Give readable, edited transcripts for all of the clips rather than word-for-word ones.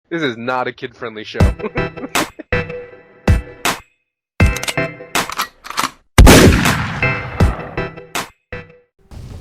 This is not a kid-friendly show.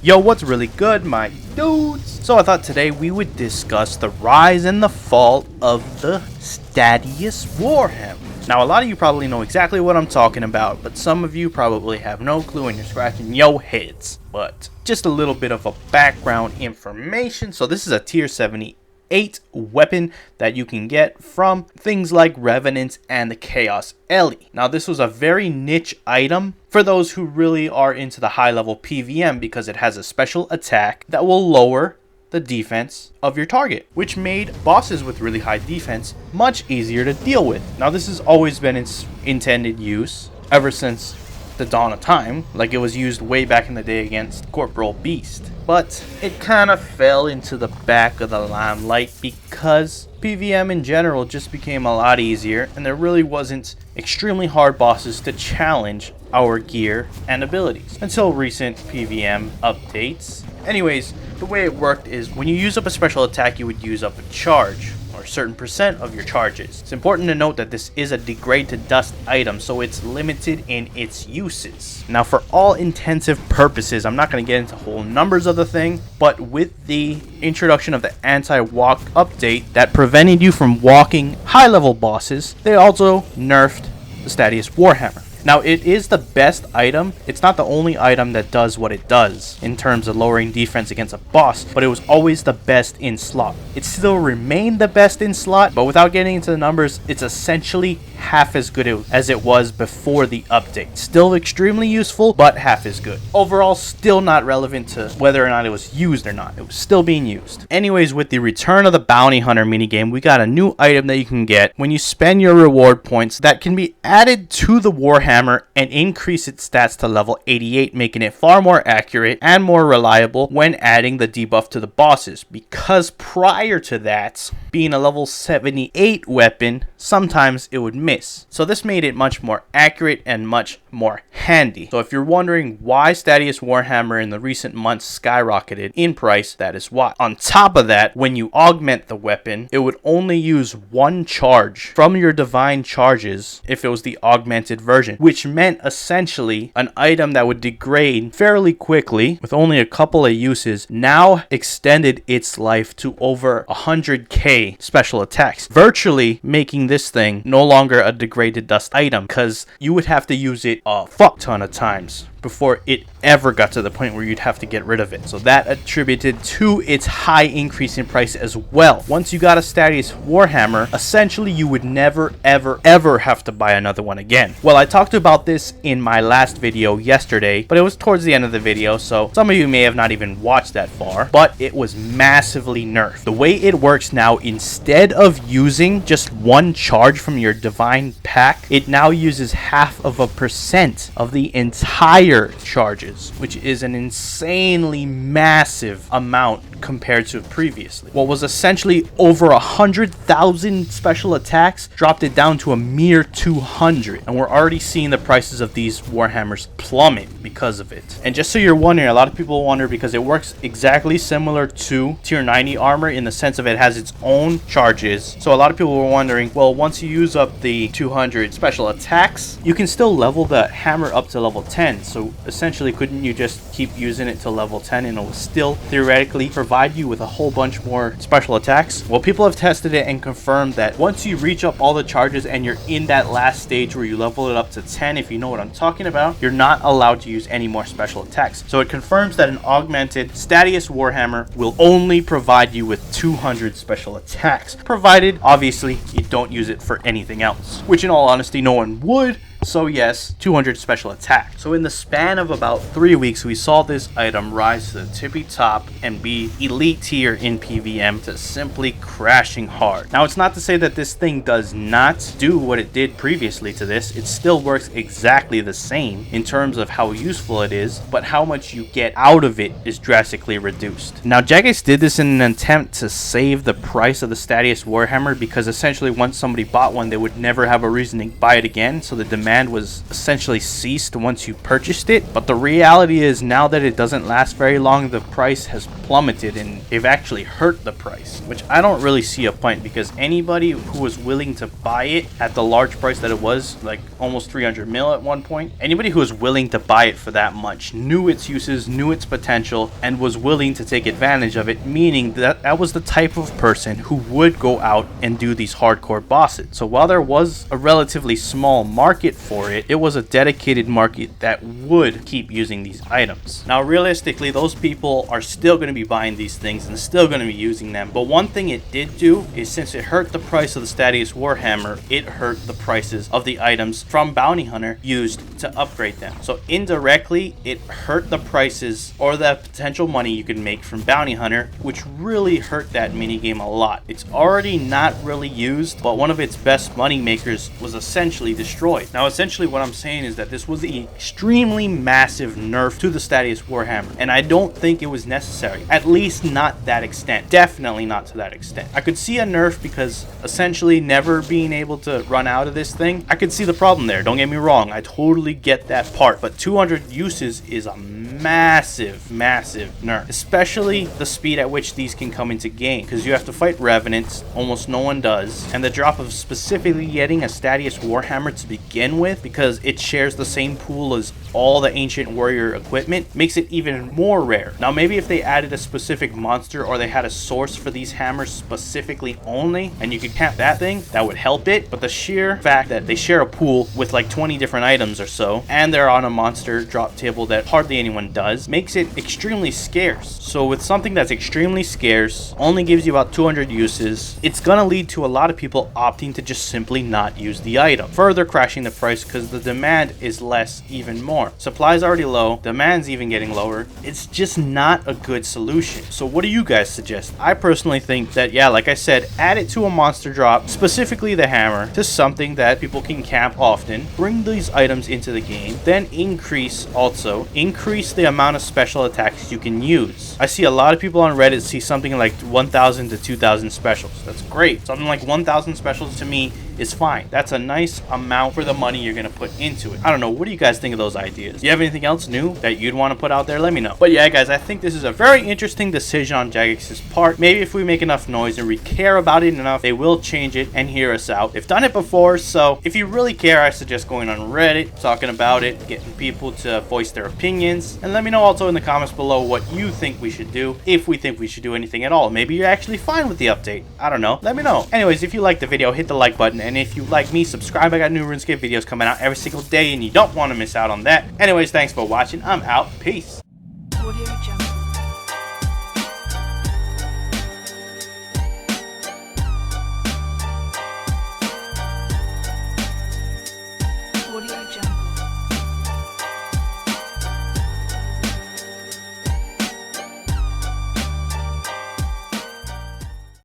Yo, what's really good, my dudes? So I thought today we would discuss the rise and the fall of the Statius Warhammer. Now, a lot of you probably know exactly what I'm talking about, but some of you probably have no clue and you're scratching your heads. But just a little bit of a background information. So this is a tier 78 weapon that you can get from things like Revenants and the Chaos Ellie. Now, this was a very niche item for those who really are into the high level PVM because it has a special attack that will lower the defense of your target, which made bosses with really high defense much easier to deal with. Now, this has always been its intended use ever since the dawn of time, like it was used way back in the day against Corporal Beast. But it kind of fell into the back of the limelight because PVM in general just became a lot easier and there really wasn't extremely hard bosses to challenge our gear and abilities until recent PVM updates. Anyways, the way it worked is when you use up a special attack, you would use up a charge, or a certain percent of your charges. It's important to note that this is a degrade to dust item, so it's limited in its uses. Now, for all intensive purposes, I'm not going to get into whole numbers of the thing, but with the introduction of the anti-walk update that prevented you from walking high-level bosses, they also nerfed the Statius Warhammer. Now, it is the best item. It's not the only item that does what it does in terms of lowering defense against a boss, but it was always the best in slot. It still remained the best in slot, but without getting into the numbers, it's essentially half as good as it was before the update. Still extremely useful, but half as good. Overall, still not relevant to whether or not it was used or not. It was still being used. Anyways, with the return of the Bounty Hunter minigame, we got a new item that you can get when you spend your reward points that can be added to the Warhammer and increase its stats to level 88, making it far more accurate and more reliable when adding the debuff to the bosses, because prior to that, being a level 78 weapon, sometimes it would miss. So this made it much more accurate and much more handy. So if you're wondering why Statius Warhammer in the recent months skyrocketed in price, that is why. On top of that, when you augment the weapon, it would only use one charge from your divine charges if it was the augmented version, which meant essentially an item that would degrade fairly quickly with only a couple of uses now extended its life to over 100k special attacks, virtually making this thing no longer a degraded dust item because you would have to use it a fuck ton of times before it ever got to the point where you'd have to get rid of it. So that attributed to its high increase in price as well. Once you got a Statius Warhammer, essentially you would never ever have to buy another one again. Well, I talked about this in my last video yesterday, but it was towards the end of the video, so some of you may have not even watched that far, but it was massively nerfed. The way it works now, instead of using just one charge from your divine pack, it now uses 0.5% of the entire charges, which is an insanely massive amount compared to previously. What was essentially over 100,000 special attacks dropped it down to a mere 200, and we're already seeing the prices of these Warhammers plummet because of it. And just so you're wondering, a lot of people wonder because it works exactly similar to tier 90 armor in the sense of it has its own charges. So a lot of people were wondering, well, once you use up the 200 special attacks, you can still level the hammer up to level 10. So essentially, couldn't you just keep using it to level 10 and it will still theoretically provide you with a whole bunch more special attacks? Well, people have tested it and confirmed that once you reach up all the charges and you're in that last stage where you level it up to 10, if you know what I'm talking about, you're not allowed to use any more special attacks. So it confirms that an augmented Statius Warhammer will only provide you with 200 special attacks, provided obviously you don't use it for anything else, which in all honesty no one would. So yes, 200 special attack. So in the span of about 3 weeks, we saw this item rise to the tippy top and be elite tier in PVM to simply crashing hard. Now, it's not to say that this thing does not do what it did previously to this. It still works exactly the same in terms of how useful it is, but how much you get out of it is drastically reduced. Now, Jagex did this in an attempt to save the price of the Statius Warhammer because essentially once somebody bought one, they would never have a reason to buy it again, so the demand was essentially ceased once you purchased it. But the reality is now that it doesn't last very long, the price has plummeted and they've actually hurt the price, which I don't really see a point, because anybody who was willing to buy it at the large price that it was, like almost 300 mil at one point, anybody who was willing to buy it for that much knew its uses, knew its potential, and was willing to take advantage of it, meaning that that was the type of person who would go out and do these hardcore bosses. So while there was a relatively small market for it, it was a dedicated market that would keep using these items. Now realistically, those people are still going to be buying these things and still going to be using them, but one thing it did do is, since it hurt the price of the Statius Warhammer, it hurt the prices of the items from Bounty Hunter used to upgrade them. So indirectly, it hurt the prices or the potential money you could make from Bounty Hunter, which really hurt that minigame a lot. It's already not really used, but one of its best money makers was essentially destroyed. Now essentially what I'm saying is that this was an extremely massive nerf to the Statius Warhammer, and I don't think it was necessary, at least not that extent, definitely not to that extent. I could see a nerf because essentially never being able to run out of this thing, I could see the problem there, don't get me wrong, I totally get that part, but 200 uses is a massive nerf, especially the speed at which these can come into game, because you have to fight revenants, almost no one does, and the drop of specifically getting a Statius Warhammer to begin with, because it shares the same pool as all the ancient warrior equipment, makes it even more rare. Now maybe if they added a specific monster or they had a source for these hammers specifically only, and you could cap that thing, that would help it, but the sheer fact that they share a pool with like 20 different items or so, and they're on a monster drop table that hardly anyone does, makes it extremely scarce. So with something that's extremely scarce, only gives you about 200 uses, it's gonna lead to a lot of people opting to just simply not use the item, further crashing the price because the demand is less even more. Supply's already low, demand's even getting lower. It's just not a good solution. So what do you guys suggest? I personally think that, yeah, like I said, add it to a monster drop, specifically the hammer, to something that people can camp often, bring these items into the game, then increase the amount of special attacks you can use. I see a lot of people on Reddit see something like 1,000 to 2,000 specials. That's great. Something like 1,000 specials to me is fine. That's a nice amount for the money you're gonna put into it. I don't know, what do you guys think of those ideas? Do you have anything else new that you'd want to put out there? Let me know. But yeah guys, I think this is a very interesting decision on Jagex's part. Maybe if we make enough noise and we care about it enough, they will change it and hear us out. They've done it before, so if you really care, I suggest going on Reddit, talking about it, getting people to voice their opinions, and let me know also in the comments below what you think we should do, if we think we should do anything at all. Maybe you're actually fine with the update. I don't know. Let me know. Anyways, if you liked the video, hit the like button, and if you like me, subscribe. I got new RuneScape videos coming out every single day, and you don't want to miss out on that. Anyways, thanks for watching. I'm out. Peace.